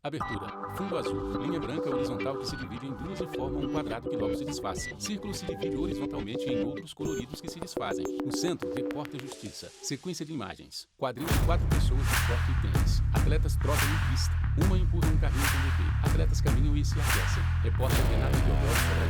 Abertura. Fundo azul. Linha branca horizontal que se divide em duas e forma um quadrado que logo se desfaz. Círculo se divide horizontalmente em outros coloridos que se desfazem. No centro, repórter justiça. Sequência de imagens. Quadrinho de 4 pessoas de esporte e tênis. Atletas trocam em pista. Uma empurra um carrinho com bebê. Atletas caminham e se aquecem. Repórter Renato Teodoro sobre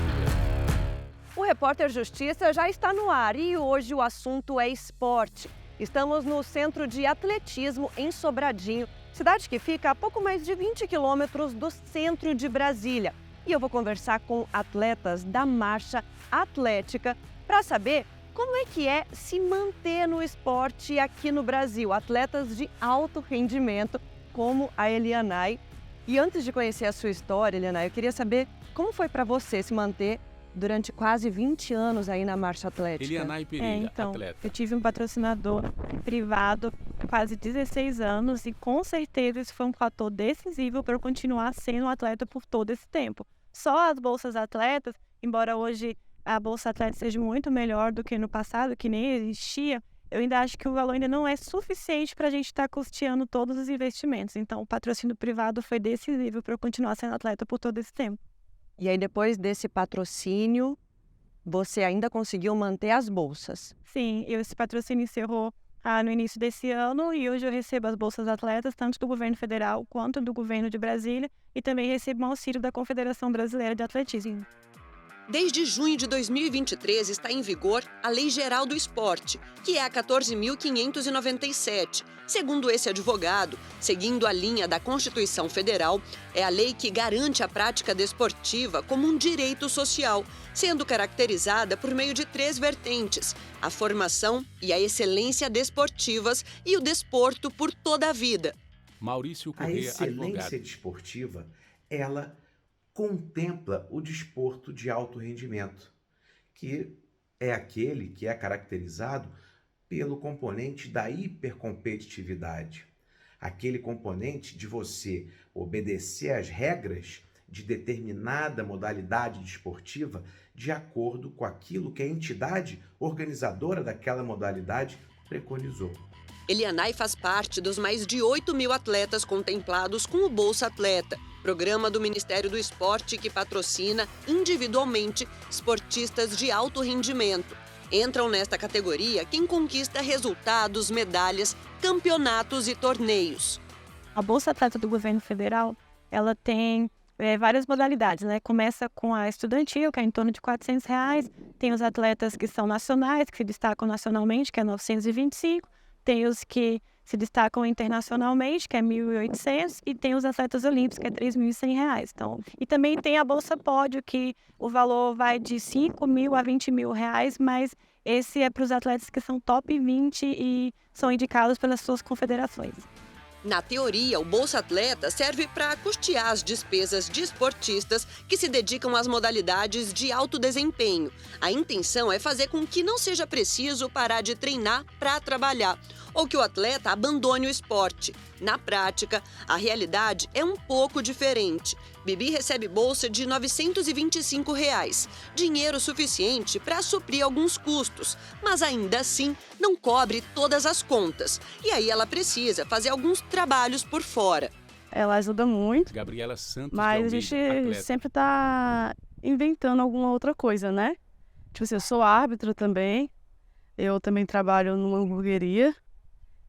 a O Repórter Justiça já está no ar e hoje o assunto é esporte. Estamos no Centro de Atletismo em Sobradinho, cidade que fica a pouco mais de 20 quilômetros do centro de Brasília. E eu vou conversar com atletas da marcha atlética para saber como é que é se manter no esporte aqui no Brasil. Atletas de alto rendimento, como a Elianay. E antes de conhecer a sua história, Elianay, eu queria saber como foi para você se manter durante quase 20 anos aí na marcha atlética. Elianay Pereira, atleta. Eu tive um patrocinador privado há quase 16 anos e com certeza isso foi um fator decisivo para eu continuar sendo um atleta por todo esse tempo. Só as bolsas atletas, embora hoje a bolsa atleta seja muito melhor do que no passado, que nem existia, eu ainda acho que o valor ainda não é suficiente para a gente estar custeando todos os investimentos. Então o patrocínio privado foi decisivo para eu continuar sendo atleta por todo esse tempo. E aí, depois desse patrocínio, você ainda conseguiu manter as bolsas? Sim, esse patrocínio encerrou no início desse ano e hoje eu recebo as bolsas atletas, tanto do governo federal quanto do governo de Brasília, e também recebo um auxílio da Confederação Brasileira de Atletismo. Desde junho de 2023 está em vigor a Lei Geral do Esporte, que é a 14.597. Segundo esse advogado, seguindo a linha da Constituição Federal, é a lei que garante a prática desportiva como um direito social, sendo caracterizada por meio de 3 vertentes: a formação e a excelência desportivas e o desporto por toda a vida. Maurício A Corrêa, excelência advogado. desportiva, ela contempla o desporto de alto rendimento, que é aquele que é caracterizado pelo componente da hipercompetitividade, aquele componente de você obedecer às regras de determinada modalidade desportiva de acordo com aquilo que a entidade organizadora daquela modalidade preconizou. Elianay faz parte dos mais de 8.000 atletas contemplados com o Bolsa Atleta, programa do Ministério do Esporte que patrocina individualmente esportistas de alto rendimento. Entram nesta categoria quem conquista resultados, medalhas, campeonatos e torneios. A Bolsa Atleta do governo federal, ela tem várias modalidades, né? Começa com a estudantil, que é em torno de R$400. Tem os atletas que são nacionais, que se destacam nacionalmente, que é 925. Tem os que se destacam internacionalmente, que é 1.800, e tem os atletas olímpicos, que é R$3.100. Então, e também tem a Bolsa Pódio, que o valor vai de R$5.000 a R$20.000, mas esse é para os atletas que são top 20 e são indicados pelas suas confederações. Na teoria, o Bolsa Atleta serve para custear as despesas de esportistas que se dedicam às modalidades de alto desempenho. A intenção é fazer com que não seja preciso parar de treinar para trabalhar, ou que o atleta abandone o esporte. Na prática, a realidade é um pouco diferente. Bibi recebe bolsa de R$925, dinheiro suficiente para suprir alguns custos, mas ainda assim não cobre todas as contas. E aí ela precisa fazer alguns trabalhos por fora. Ela ajuda muito, Gabriela Santos mas a de gente Almeida, atleta. sempre tá inventando alguma outra coisa, né? Tipo assim, eu sou árbitro também, eu também trabalho numa hamburgueria,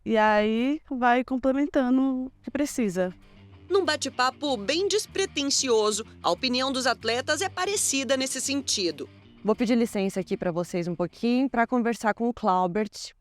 e aí vai complementando o que precisa. Num bate-papo bem despretensioso, a opinião dos atletas é parecida nesse sentido. Vou pedir licença aqui para vocês um pouquinho para conversar com o Claubert,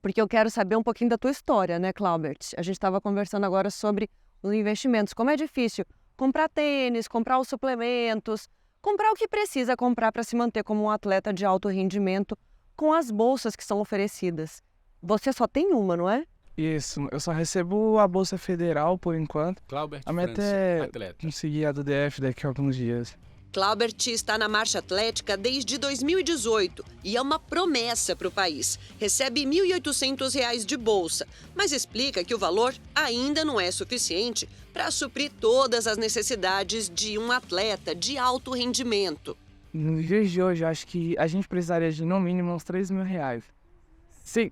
porque eu quero saber um pouquinho da tua história, né, Claubert? A gente estava conversando agora sobre os investimentos, como é difícil comprar tênis, comprar os suplementos, comprar o que precisa comprar para se manter como um atleta de alto rendimento com as bolsas que são oferecidas. Você só tem uma, não é? Isso, eu só recebo a Bolsa Federal por enquanto. Claubert A meta França, é atleta. conseguir a do DF daqui a alguns dias. Claubert está na marcha atlética desde 2018 e é uma promessa para o país. Recebe R$ 1.800 de bolsa, mas explica que o valor ainda não é suficiente para suprir todas as necessidades de um atleta de alto rendimento. Nos dias de hoje, acho que a gente precisaria de no mínimo uns R$3.000.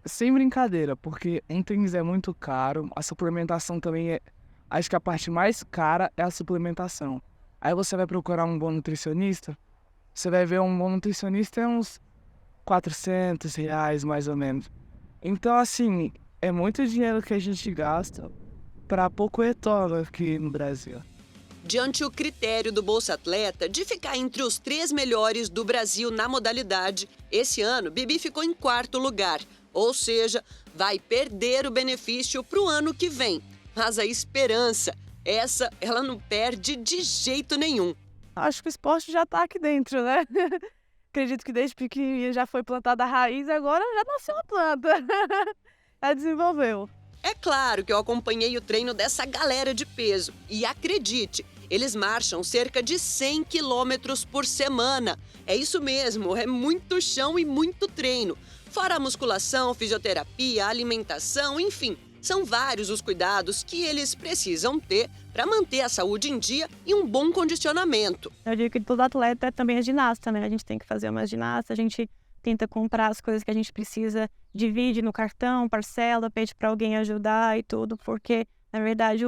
Sem brincadeira, porque em tênis é muito caro, a suplementação também acho que a parte mais cara é a suplementação. Aí você vai procurar um bom nutricionista, você vai ver um bom nutricionista é uns R$ 400, mais ou menos. Então, assim, é muito dinheiro que a gente gasta para pouco retorno aqui no Brasil. Diante o critério do Bolsa Atleta de ficar entre os 3 melhores do Brasil na modalidade, esse ano Bibi ficou em 4º lugar, ou seja, vai perder o benefício para o ano que vem. Mas a esperança, essa ela não perde de jeito nenhum. Acho que o esporte já está aqui dentro, né? Acredito que desde pequenininha já foi plantada a raiz, agora já nasceu a planta. Já desenvolveu. É claro que eu acompanhei o treino dessa galera de peso e acredite, eles marcham cerca de 100 quilômetros por semana. É isso mesmo, é muito chão e muito treino. Fora a musculação, fisioterapia, alimentação, enfim, são vários os cuidados que eles precisam ter para manter a saúde em dia e um bom condicionamento. Eu digo que todo atleta também é ginasta, né? A gente tem que fazer uma ginasta, a gente tenta comprar as coisas que a gente precisa, divide no cartão, parcela, pede para alguém ajudar e tudo, porque, na verdade,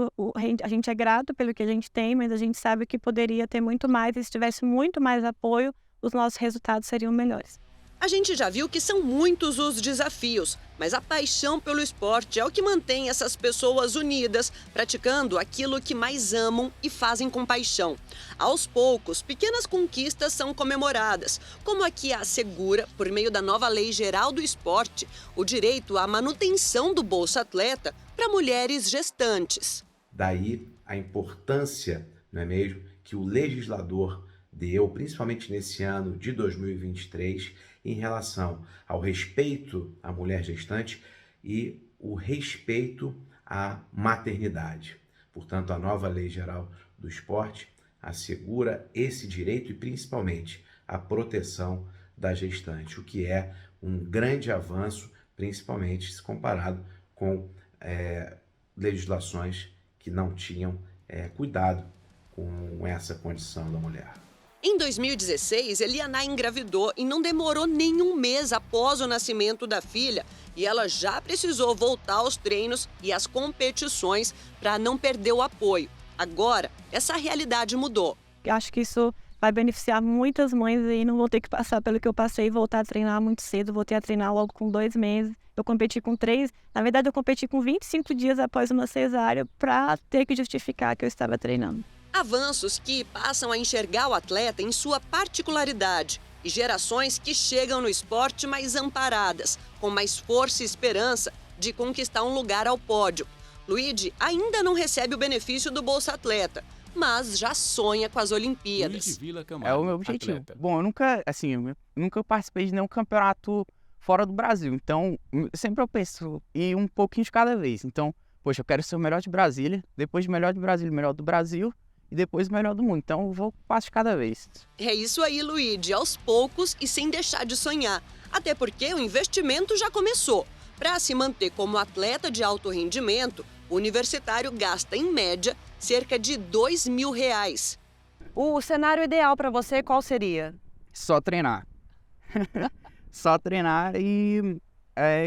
a gente é grato pelo que a gente tem, mas a gente sabe que poderia ter muito mais, e se tivesse muito mais apoio, os nossos resultados seriam melhores. A gente já viu que são muitos os desafios, mas a paixão pelo esporte é o que mantém essas pessoas unidas, praticando aquilo que mais amam e fazem com paixão. Aos poucos, pequenas conquistas são comemoradas, como a que assegura, por meio da nova Lei Geral do Esporte, o direito à manutenção do Bolsa Atleta para mulheres gestantes. Daí a importância, não é mesmo, que o legislador deu, principalmente nesse ano de 2023, em relação ao respeito à mulher gestante e o respeito à maternidade. Portanto, a nova Lei Geral do Esporte assegura esse direito e principalmente a proteção da gestante, o que é um grande avanço, principalmente se comparado com legislações que não tinham cuidado com essa condição da mulher. Em 2016, Eliana engravidou e não demorou nem um mês após o nascimento da filha e ela já precisou voltar aos treinos e às competições para não perder o apoio. Agora, essa realidade mudou. Eu acho que isso vai beneficiar muitas mães e não vão ter que passar pelo que eu passei e voltar a treinar muito cedo. Voltei a treinar logo com 2 meses. Eu competi com 3. Na verdade, eu competi com 25 dias após uma cesárea para ter que justificar que eu estava treinando. Avanços que passam a enxergar o atleta em sua particularidade e gerações que chegam no esporte mais amparadas, com mais força e esperança de conquistar um lugar ao pódio. Luigi ainda não recebe o benefício do Bolsa Atleta, mas já sonha com as Olimpíadas. Luigi Vila É Camargo, o meu objetivo. atleta. Bom, eu nunca participei de nenhum campeonato fora do Brasil. Então, sempre eu penso ir um pouquinho de cada vez. Então, poxa, eu quero ser o melhor de Brasília, depois de melhor de Brasília, melhor do Brasil e depois o melhor do mundo. Então, eu vou um passo de cada vez. É isso aí, Luigi, aos poucos e sem deixar de sonhar. Até porque o investimento já começou. Para se manter como atleta de alto rendimento, o universitário gasta, em média, cerca de R$2.000. O cenário ideal para você qual seria? Só treinar. Só treinar e,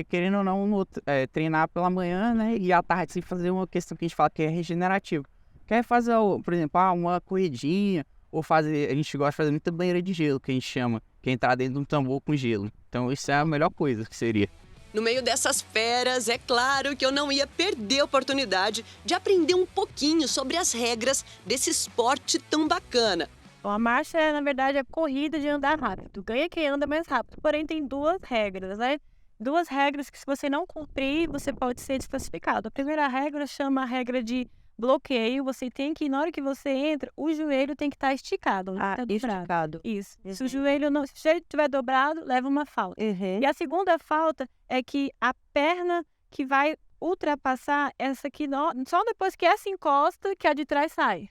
querendo ou não, treinar pela manhã, né? E à tarde, assim, fazer uma questão que a gente fala que é regenerativo. Quer fazer, por exemplo, uma corridinha, ou fazer, a gente gosta de fazer muita banheira de gelo, que a gente chama, que é entrar dentro de um tambor com gelo. Então, isso é a melhor coisa que seria. No meio dessas feras, é claro que eu não ia perder a oportunidade de aprender um pouquinho sobre as regras desse esporte tão bacana. Bom, a marcha, na verdade, é corrida de andar rápido. Ganha quem anda mais rápido. Porém, tem 2 regras, né? 2 regras que, se você não cumprir, você pode ser desclassificado. A primeira regra chama a regra de bloqueio. Você tem que, na hora que você entra, o joelho tem que estar esticado. Esticado. Isso. Se o joelho estiver dobrado, leva uma falta. E a segunda falta é que a perna que vai ultrapassar essa aqui, só depois que essa encosta, que a de trás sai.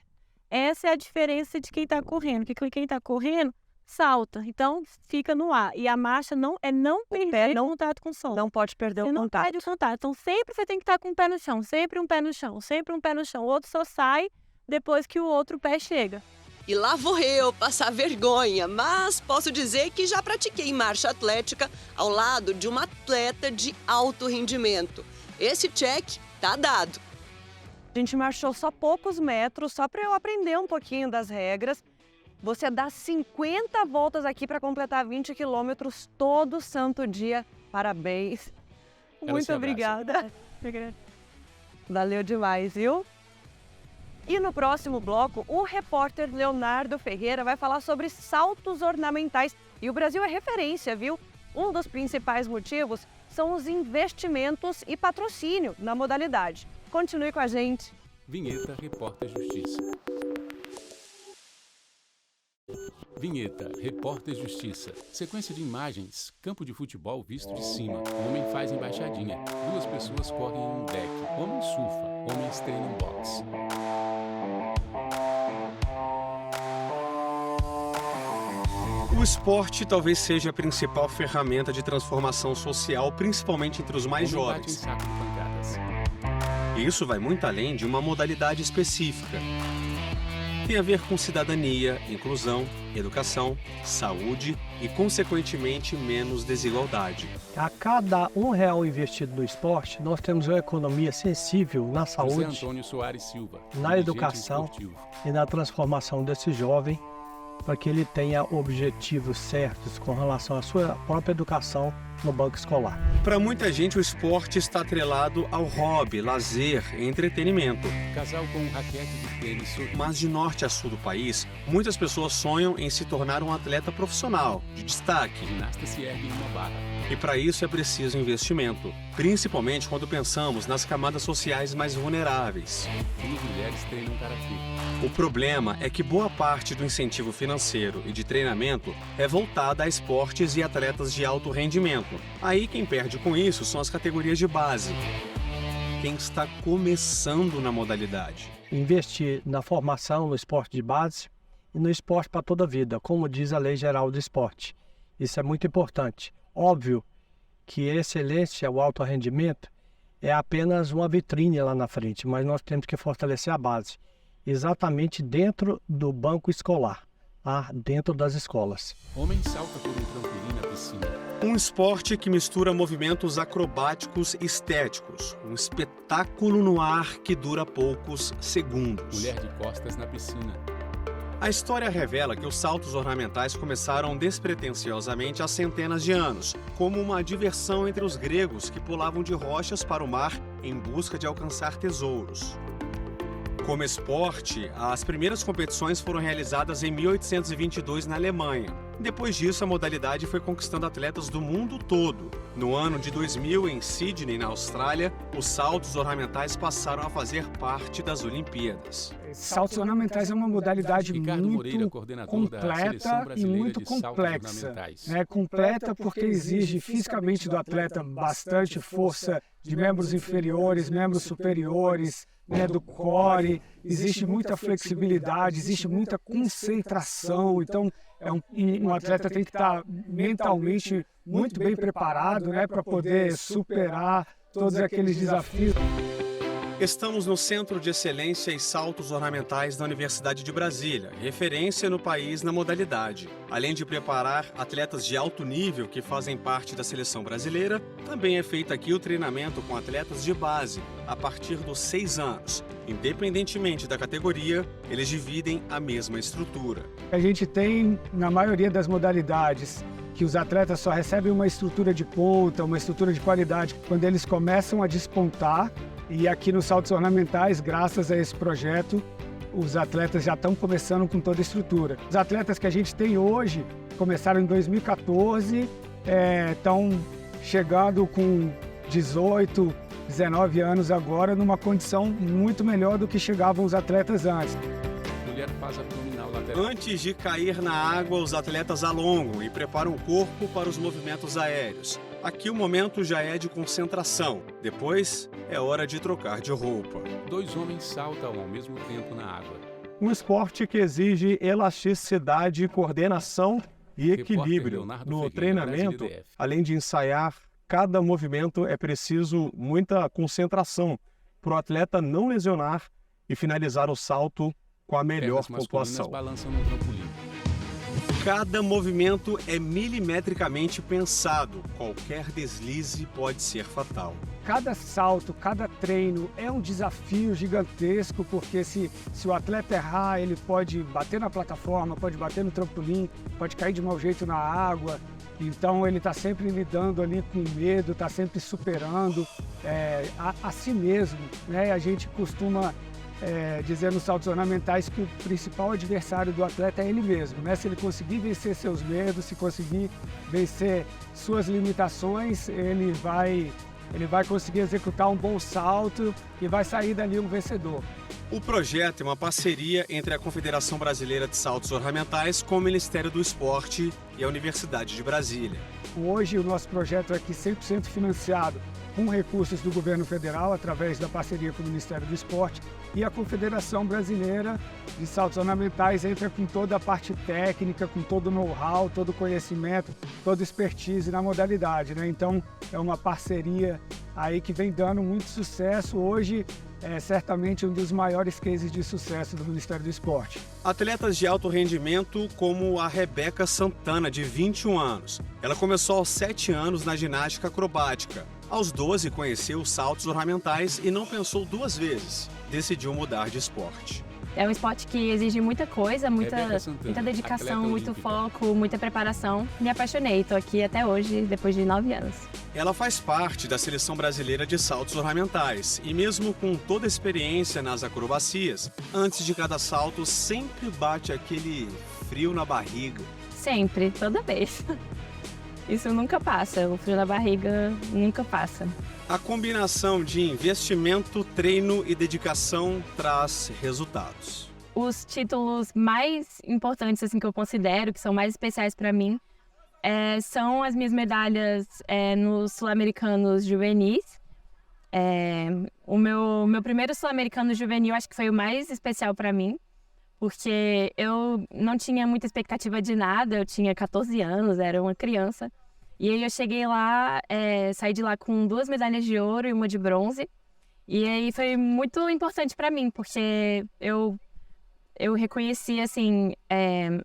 Essa é a diferença de quem está correndo, porque quem está correndo salta, então fica no ar. E a marcha não perder o contato com o solo. Não pode perder Você o não contato. perde o contato. Então sempre você tem que estar com o pé no chão, sempre um pé no chão, sempre um pé no chão. O outro só sai depois que o outro pé chega. E lá vou eu passar vergonha, mas posso dizer que já pratiquei marcha atlética ao lado de uma atleta de alto rendimento. Esse check tá dado. A gente marchou só poucos metros, só para eu aprender um pouquinho das regras. Você dá 50 voltas aqui para completar 20 quilômetros todo santo dia. Parabéns. Muito obrigada. Valeu demais, viu? E no próximo bloco, o repórter Leonardo Ferreira vai falar sobre saltos ornamentais. E o Brasil é referência, viu? Um dos principais motivos são os investimentos e patrocínio na modalidade. Continue com a gente. Vinheta Repórter Justiça. Vinheta Repórter Justiça. Sequência de imagens. Campo de futebol visto de cima. Homem faz embaixadinha. 2 pessoas correm em um deck. Homem surfa. Homens treinam boxe. O esporte talvez seja a principal ferramenta de transformação social, principalmente entre os mais Homem bate em jovens. saco de pancadas. E isso vai muito além de uma modalidade específica. Tem a ver com cidadania, inclusão, educação, saúde e, consequentemente, menos desigualdade. A cada R$1 investido no esporte, nós temos uma economia sensível na José saúde, Antônio Soares Silva. na dirigente educação esportivo. e na transformação desse jovem para que ele tenha objetivos certos com relação à sua própria educação no banco escolar. Para muita gente, o esporte está atrelado ao hobby, lazer e entretenimento. Casal com raquete de tênis sorri. Mas de norte a sul do país, muitas pessoas sonham em se tornar um atleta profissional, de destaque. Ginasta se ergue em uma barra. E para isso é preciso investimento, principalmente quando pensamos nas camadas sociais mais vulneráveis. 2 mulheres treinam karatê. O problema é que boa parte do incentivo financeiro e de treinamento é voltada a esportes e atletas de alto rendimento. Aí quem perde com isso são as categorias de base. Quem está começando na modalidade. Investir na formação, no esporte de base e no esporte para toda a vida, como diz a Lei Geral do Esporte. Isso é muito importante. Óbvio que a excelência, o alto rendimento, é apenas uma vitrine lá na frente, mas nós temos que fortalecer a base, exatamente dentro do banco escolar, lá dentro das escolas. Homem salta por um trampolim na piscina. Um esporte que mistura movimentos acrobáticos e estéticos. Um espetáculo no ar que dura poucos segundos. Mulher de costas na piscina. A história revela que os saltos ornamentais começaram despretensiosamente há centenas de anos, como uma diversão entre os gregos que pulavam de rochas para o mar em busca de alcançar tesouros. Como esporte, as primeiras competições foram realizadas em 1822 na Alemanha. Depois disso, a modalidade foi conquistando atletas do mundo todo. No ano de 2000, em Sydney, na Austrália, os saltos ornamentais passaram a fazer parte das Olimpíadas. Saltos ornamentais é uma modalidade Ricardo Moreira, muito coordenador da Seleção completa e Brasileira muito de Saltos complexa. Ornamentais. Completa porque exige fisicamente do atleta bastante força de membros inferiores, membros superiores, do core, existe muita flexibilidade, existe muita concentração. Então, um atleta tem que estar mentalmente muito bem preparado para poder superar todos aqueles desafios. Estamos no Centro de Excelência e Saltos Ornamentais da Universidade de Brasília, referência no país na modalidade. Além de preparar atletas de alto nível que fazem parte da seleção brasileira, também é feito aqui o treinamento com atletas de base, a partir dos 6 anos. Independentemente da categoria, eles dividem a mesma estrutura. A gente tem, na maioria das modalidades, que os atletas só recebem uma estrutura de ponta, uma estrutura de qualidade, quando eles começam a despontar. E aqui nos saltos ornamentais, graças a esse projeto, os atletas já estão começando com toda a estrutura. Os atletas que a gente tem hoje começaram em 2014, estão chegando com 18, 19 anos agora, numa condição muito melhor do que chegavam os atletas antes. Mulher faz abdominal lateral. Antes de cair na água, os atletas alongam e preparam o corpo para os movimentos aéreos. Aqui o momento já é de concentração. Depois, é hora de trocar de roupa. 2 homens saltam ao mesmo tempo na água. Um esporte que exige elasticidade, coordenação e Repórter equilíbrio. Leonardo No Ferreira, treinamento, Brasília DF. além de ensaiar cada movimento, é preciso muita concentração para o atleta não lesionar e finalizar o salto com a melhor Pernas masculinas pontuação. balançam no trampolim. Cada movimento é milimetricamente pensado. Qualquer deslize pode ser fatal. Cada salto, cada treino é um desafio gigantesco, porque se o atleta errar, ele pode bater na plataforma, pode bater no trampolim, pode cair de mau jeito na água. Então ele está sempre lidando ali com medo, está sempre superando a si mesmo, né? A gente costuma dizer nos saltos ornamentais que o principal adversário do atleta é ele mesmo, né? Se ele conseguir vencer seus medos, se conseguir vencer suas limitações, ele vai conseguir executar um bom salto e vai sair dali um vencedor. O projeto é uma parceria entre a Confederação Brasileira de Saltos Ornamentais com o Ministério do Esporte e a Universidade de Brasília. Hoje o nosso projeto é aqui 100% financiado com recursos do governo federal, através da parceria com o Ministério do Esporte, e a Confederação Brasileira de Saltos Ornamentais entra com toda a parte técnica, com todo o know-how, todo o conhecimento, toda a expertise na modalidade, né? Então é uma parceria aí que vem dando muito sucesso. Hoje é certamente um dos maiores cases de sucesso do Ministério do Esporte. Atletas de alto rendimento como a Rebeca Santana, de 21 anos. Ela começou aos 7 anos na ginástica acrobática. Aos 12, conheceu os saltos ornamentais e não pensou duas vezes. Decidiu mudar de esporte. É um esporte que exige muita coisa, muita dedicação, muito foco, muita preparação. Me apaixonei, estou aqui até hoje, depois de 9 anos. Ela faz parte da Seleção Brasileira de Saltos Ornamentais e mesmo com toda a experiência nas acrobacias, antes de cada salto sempre bate aquele frio na barriga. Sempre, toda vez. Isso nunca passa, o frio na barriga nunca passa. A combinação de investimento, treino e dedicação traz resultados. Os títulos mais importantes assim, que eu considero, que são mais especiais para mim, são as minhas medalhas nos Sul-Americanos Juvenis. O meu primeiro Sul-Americano Juvenil acho que foi o mais especial para mim, porque eu não tinha muita expectativa de nada, eu tinha 14 anos, era uma criança. E aí eu cheguei lá, saí de lá com 2 medalhas de ouro e uma de bronze. E aí foi muito importante para mim, porque eu reconheci assim,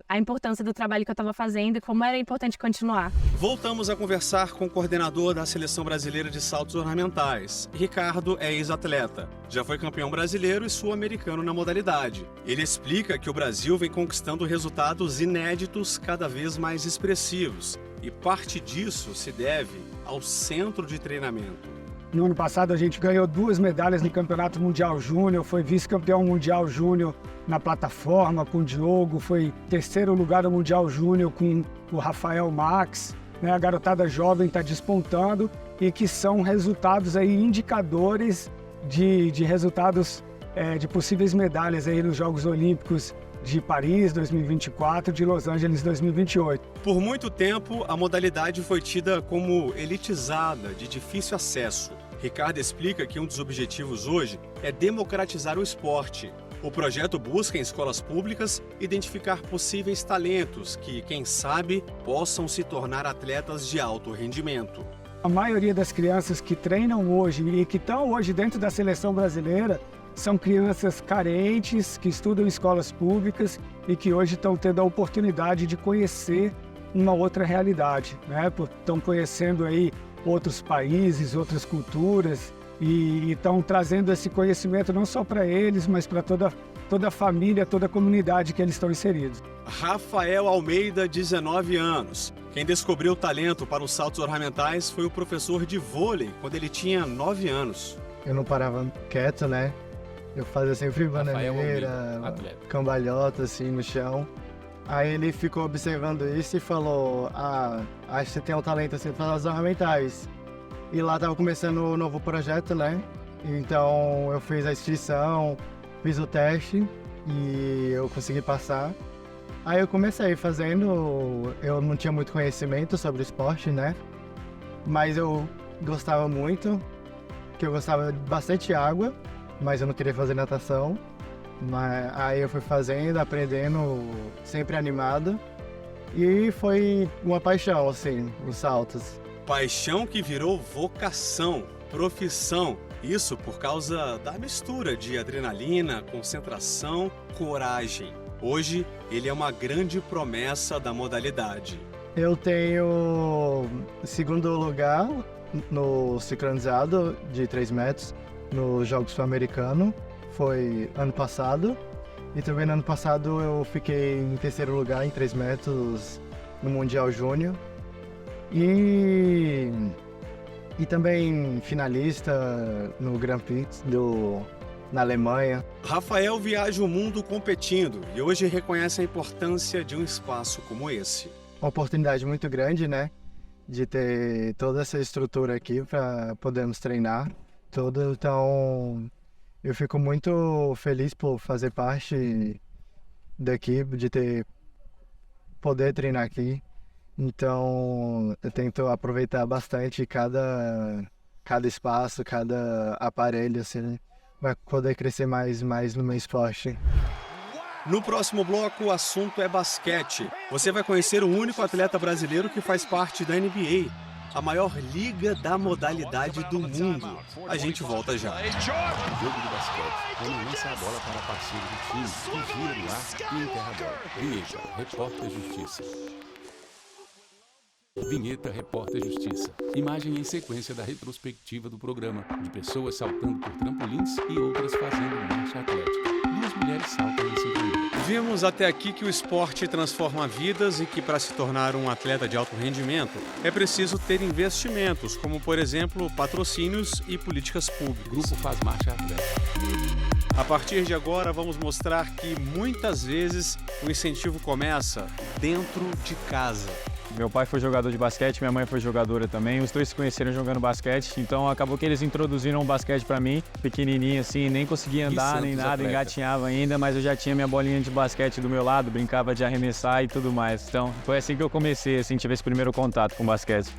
a importância do trabalho que eu estava fazendo e como era importante continuar. Voltamos a conversar com o coordenador da Seleção Brasileira de Saltos Ornamentais. Ricardo é ex-atleta. Já foi campeão brasileiro e sul-americano na modalidade. Ele explica que o Brasil vem conquistando resultados inéditos cada vez mais expressivos. E parte disso se deve ao centro de treinamento. No ano passado a gente ganhou 2 medalhas no Campeonato Mundial Júnior, foi vice-campeão mundial júnior na plataforma com o Diogo, foi 3º lugar no Mundial Júnior com o Rafael Max, né? A garotada jovem está despontando e que são resultados aí, indicadores de resultados de possíveis medalhas aí nos Jogos Olímpicos de Paris 2024, de Los Angeles 2028. Por muito tempo, a modalidade foi tida como elitizada, de difícil acesso. Ricardo explica que um dos objetivos hoje é democratizar o esporte. O projeto busca, em escolas públicas, identificar possíveis talentos que, quem sabe, possam se tornar atletas de alto rendimento. A maioria das crianças que treinam hoje e que estão hoje dentro da seleção brasileira são crianças carentes, que estudam em escolas públicas e que hoje estão tendo a oportunidade de conhecer uma outra realidade, né? Estão conhecendo aí outros países, outras culturas e estão trazendo esse conhecimento não só para eles, mas para toda a família, toda a comunidade que eles estão inseridos. Rafael Almeida, 19 anos. Quem descobriu o talento para os saltos ornamentais foi o professor de vôlei, quando ele tinha 9 anos. Eu não parava quieto, né? Eu fazia sempre bananeira, cambalhota assim no chão. Aí ele ficou observando isso e falou: acho que você tem um talento assim para os ornamentais. E lá tava começando um novo projeto, né? Então eu fiz a inscrição, fiz o teste e eu consegui passar. Aí eu comecei fazendo, eu não tinha muito conhecimento sobre o esporte, né? Mas eu gostava muito, que eu gostava bastante de água, mas eu não queria fazer natação. Mas aí eu fui fazendo, aprendendo, sempre animado. E foi uma paixão, assim, os saltos. Paixão que virou vocação, profissão. Isso por causa da mistura de adrenalina, concentração, coragem. Hoje, ele é uma grande promessa da modalidade. Eu tenho segundo lugar no sincronizado de 3 metros nos Jogos Sul-Americanos, foi ano passado. E também no ano passado eu fiquei em terceiro lugar em 3 metros no Mundial Júnior. E também finalista no Grand Prix na Alemanha. Rafael viaja o mundo competindo e hoje reconhece a importância de um espaço como esse. Uma oportunidade muito grande, né? De ter toda essa estrutura aqui para podermos treinar tudo. Então, eu fico muito feliz por fazer parte daqui, de poder treinar aqui. Então, eu tento aproveitar bastante cada espaço, cada aparelho, assim, para poder crescer mais no meu esporte. No próximo bloco, o assunto é basquete. Você vai conhecer o único atleta brasileiro que faz parte da NBA, a maior liga da modalidade do mundo. A gente volta já. Jogo de basquete. Ele lança a bola para parceiro do time, que gira no ar e enterra a bola. Vinheta, Repórter Justiça. Vinheta, Repórter Justiça. Imagem em sequência da retrospectiva do programa, de pessoas saltando por trampolins e outras fazendo marcha atlética. 2 mulheres saltam em sincronia. Vimos até aqui que o esporte transforma vidas e que para se tornar um atleta de alto rendimento é preciso ter investimentos, como por exemplo patrocínios e políticas públicas. O grupo faz marcha atlética. A partir de agora vamos mostrar que muitas vezes o incentivo começa dentro de casa. Meu pai foi jogador de basquete, minha mãe foi jogadora também. Os dois se conheceram jogando basquete, então acabou que eles introduziram o basquete pra mim, pequenininho assim, nem conseguia andar nem nada, engatinhava ainda, mas eu já tinha minha bolinha de basquete do meu lado, brincava de arremessar e tudo mais. Então foi assim que eu comecei, assim, tive esse primeiro contato com basquete.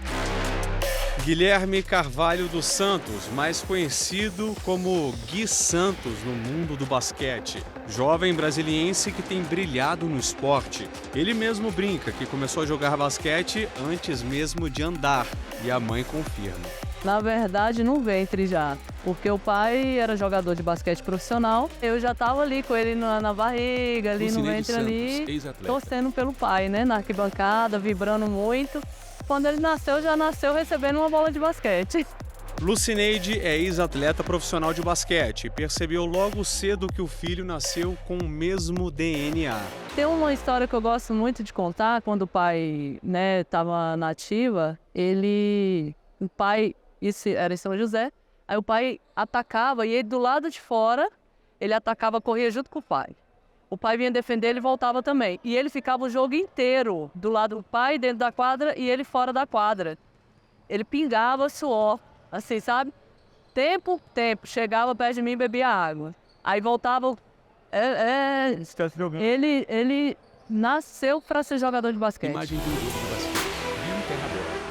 Guilherme Carvalho dos Santos, mais conhecido como Gui Santos no mundo do basquete. Jovem brasiliense que tem brilhado no esporte. Ele mesmo brinca que começou a jogar basquete antes mesmo de andar, e a mãe confirma. Na verdade, no ventre já, porque o pai era jogador de basquete profissional. Eu já estava ali com ele na barriga, ali no ventre, ali, torcendo pelo pai, né, na arquibancada, vibrando muito. Quando ele nasceu, já nasceu recebendo uma bola de basquete. Lucineide é ex-atleta profissional de basquete e percebeu logo cedo que o filho nasceu com o mesmo DNA. Tem uma história que eu gosto muito de contar. Quando o pai, né, estava na ativa, o pai, isso era em São José, aí o pai atacava e ele do lado de fora, ele atacava, corria junto com o pai. O pai vinha defender, ele voltava também. E ele ficava o jogo inteiro do lado do pai, dentro da quadra, e ele fora da quadra. Ele pingava suor, assim, sabe? Tempo. Chegava perto de mim e bebia água. Aí voltava... Ele nasceu para ser jogador de basquete. Imagem de um jogo de basquete.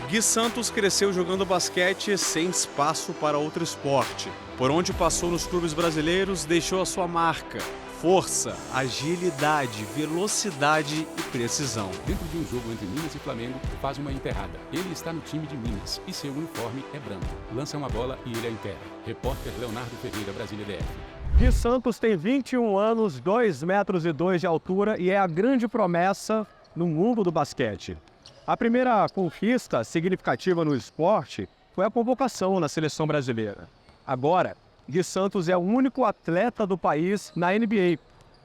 Gui Santos cresceu jogando basquete sem espaço para outro esporte. Por onde passou nos clubes brasileiros, deixou a sua marca. Força, agilidade, velocidade e precisão. Dentro de um jogo entre Minas e Flamengo, faz uma enterrada. Ele está no time de Minas e seu uniforme é branco. Lança uma bola e ele a enterra. Repórter Leonardo Ferreira, Brasília DF. Gui Santos tem 21 anos, 2,2 metros de altura e é a grande promessa no mundo do basquete. A primeira conquista significativa no esporte foi a convocação na seleção brasileira. Agora, Gui Santos é o único atleta do país na NBA,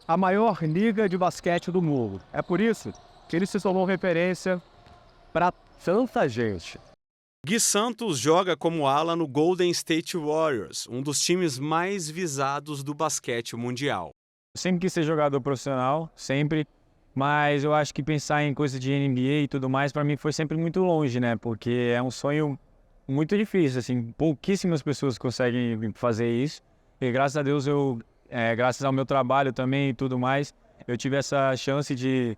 a maior liga de basquete do mundo. É por isso que ele se tornou referência para tanta gente. Gui Santos joga como ala no Golden State Warriors, um dos times mais visados do basquete mundial. Sempre quis ser jogador profissional, sempre. Mas eu acho que pensar em coisa de NBA e tudo mais, para mim foi sempre muito longe, né? Porque é um sonho muito difícil, assim, pouquíssimas pessoas conseguem fazer isso. E graças a Deus, graças ao meu trabalho também e tudo mais, eu tive essa chance de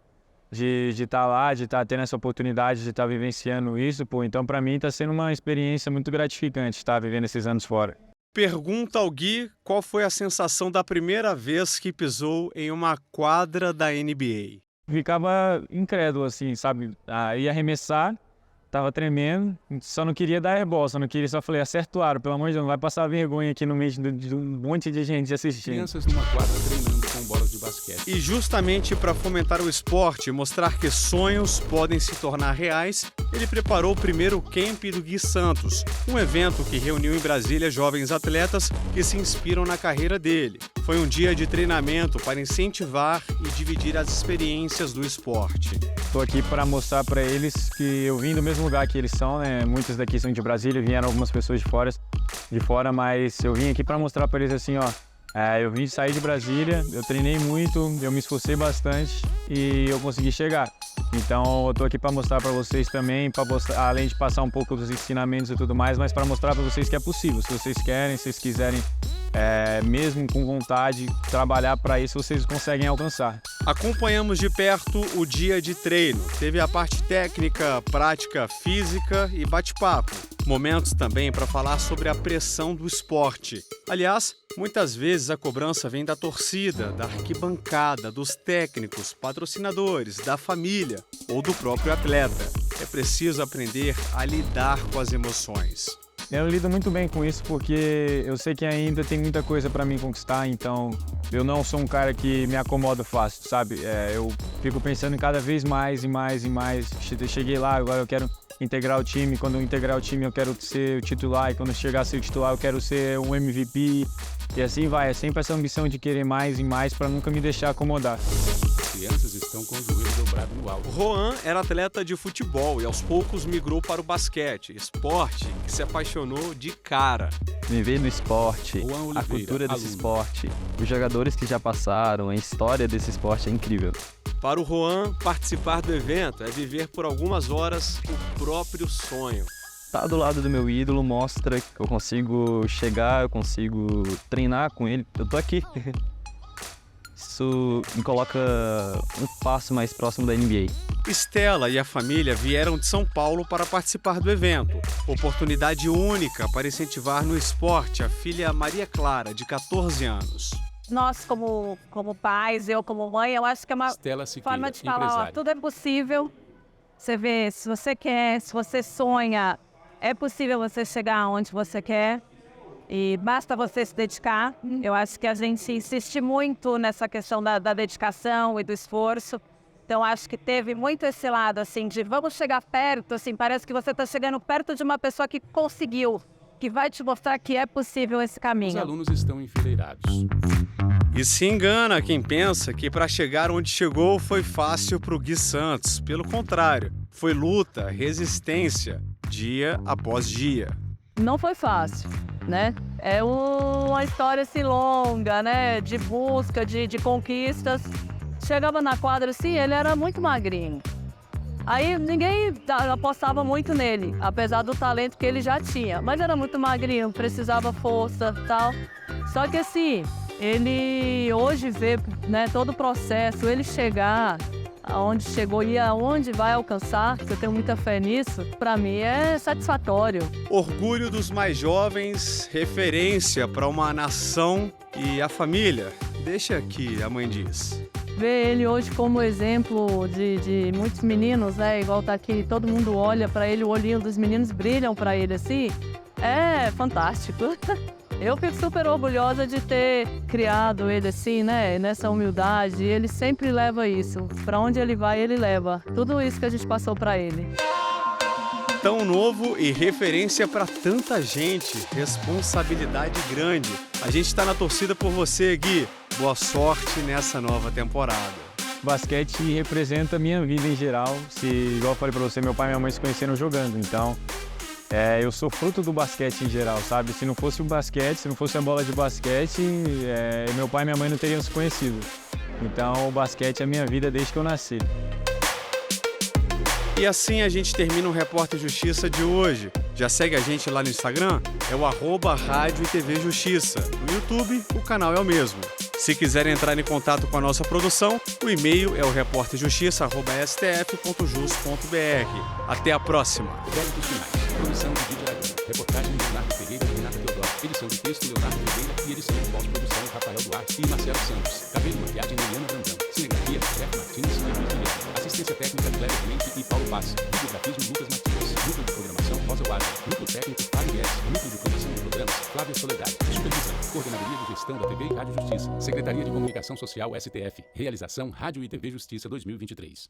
estar lá, de estar tendo essa oportunidade de estar vivenciando isso. Pô, então, para mim, está sendo uma experiência muito gratificante estar vivendo esses anos fora. Pergunta ao Gui qual foi a sensação da primeira vez que pisou em uma quadra da NBA. Ficava incrédulo, assim, sabe? Ia arremessar, tava tremendo, só não queria dar rebola, só falei, acerta o aro, pelo amor de Deus, não vai passar vergonha aqui no meio de um monte de gente assistindo. Crianças numa quadra treinando com bolas de basquete. E justamente para fomentar o esporte e mostrar que sonhos podem se tornar reais, ele preparou o primeiro Camp do Gui Santos, um evento que reuniu em Brasília jovens atletas que se inspiram na carreira dele. Foi um dia de treinamento para incentivar e dividir as experiências do esporte. Estou aqui para mostrar para eles que eu vim do mesmo lugar que eles são, né? Muitos daqui são de Brasília, vieram algumas pessoas de fora, mas eu vim aqui para mostrar para eles assim, ó, eu vim sair de Brasília, eu treinei muito, eu me esforcei bastante e eu consegui chegar. Então eu tô aqui para mostrar para vocês também, além de passar um pouco dos ensinamentos e tudo mais, mas para mostrar para vocês que é possível. Se vocês querem, se vocês quiserem, mesmo com vontade, trabalhar para isso, vocês conseguem alcançar. Acompanhamos de perto o dia de treino. Teve a parte técnica, prática, física e bate-papo. Momentos também para falar sobre a pressão do esporte. Aliás, muitas vezes a cobrança vem da torcida, da arquibancada, dos técnicos, patrocinadores, da família ou do próprio atleta. É preciso aprender a lidar com as emoções. Eu lido muito bem com isso porque eu sei que ainda tem muita coisa para mim conquistar, então eu não sou um cara que me acomoda fácil, sabe? Eu fico pensando em cada vez mais e mais e mais. Cheguei lá, agora eu quero integrar o time, quando eu integrar o time eu quero ser o titular, e quando chegar a ser o titular eu quero ser um MVP, e assim vai. É sempre essa ambição de querer mais e mais para nunca me deixar acomodar. As crianças estão com o joelho dobrado no alto. Rohan era atleta de futebol e aos poucos migrou para o basquete, esporte que se apaixonou de cara. Viver no esporte, Oliveira, a cultura desse aluno. esporte, os jogadores que já passaram, a história desse esporte é incrível. Para o Rohan, participar do evento é viver por algumas horas o próprio sonho. Estar do lado do meu ídolo mostra que eu consigo chegar, eu consigo treinar com ele. Eu tô aqui. Isso me coloca um passo mais próximo da NBA. Estela e a família vieram de São Paulo para participar do evento. Oportunidade única para incentivar no esporte a filha Maria Clara, de 14 anos. Nós, como pais, eu como mãe, eu acho que é uma forma de falar, ó, tudo é possível. Você vê, se você quer, se você sonha, é possível você chegar onde você quer. E basta você se dedicar. Eu acho que a gente insiste muito nessa questão da dedicação e do esforço. Então, acho que teve muito esse lado, assim, de vamos chegar perto, assim, parece que você está chegando perto de uma pessoa que conseguiu, que vai te mostrar que é possível esse caminho. Os alunos estão enfileirados. E se engana quem pensa que para chegar onde chegou foi fácil para o Gui Santos. Pelo contrário, foi luta, resistência, dia após dia. Não foi fácil, né? É uma história assim longa, né? De busca, de conquistas. Chegava na quadra assim, ele era muito magrinho. Aí ninguém apostava muito nele, apesar do talento que ele já tinha. Mas era muito magrinho, precisava força e tal. Só que assim, ele hoje vê, né, todo o processo, ele chegar aonde chegou e aonde vai alcançar, que eu tenho muita fé nisso, para mim é satisfatório. Orgulho dos mais jovens, referência para uma nação e a família. Deixa aqui, a mãe diz. Ver ele hoje como exemplo de muitos meninos, né? Igual tá aqui, todo mundo olha para ele, o olhinho dos meninos brilham para ele assim, é fantástico. Eu fico super orgulhosa de ter criado ele assim, né? Nessa humildade. Ele sempre leva isso. Para onde ele vai, ele leva. Tudo isso que a gente passou para ele. Tão novo e referência para tanta gente. Responsabilidade grande. A gente está na torcida por você, Gui. Boa sorte nessa nova temporada. Basquete representa a minha vida em geral. Igual eu falei para você, meu pai e minha mãe se conheceram jogando. Então, eu sou fruto do basquete em geral, sabe? Se não fosse o basquete, se não fosse a bola de basquete, meu pai e minha mãe não teriam se conhecido. Então, o basquete é a minha vida desde que eu nasci. E assim a gente termina o Repórter Justiça de hoje. Já segue a gente lá no Instagram? É o @Rádio e TV Justiça. No YouTube, o canal é o mesmo. Se quiserem entrar em contato com a nossa produção, o e-mail é o reporterjustiça@stf.jus.br. Até a próxima. Créditos finais. Produção de Didi Aragão. Reportagem de Leonardo Pereira e Renata Teodoro. Edição de texto Leonardo Pereira e edição de pós-produção Rafael Duarte e Marcelo Santos. Cabelo e maquiagem Eliana Brandão. Cinegrafia Jeff Martins e Luiz Guilherme. Assistência técnica Cléber Clemente e Paulo Paz. Videografismo Lucas Matias. Núcleo de programação Rosa Guarda. Núcleo técnico Fábio Guedes. Núcleo de produção do programa Flávia Soledade. Supervisão. Coordenadoria de Gestão da TV e Rádio Justiça. Secretaria de Comunicação Social, STF. Realização Rádio e TV Justiça 2023.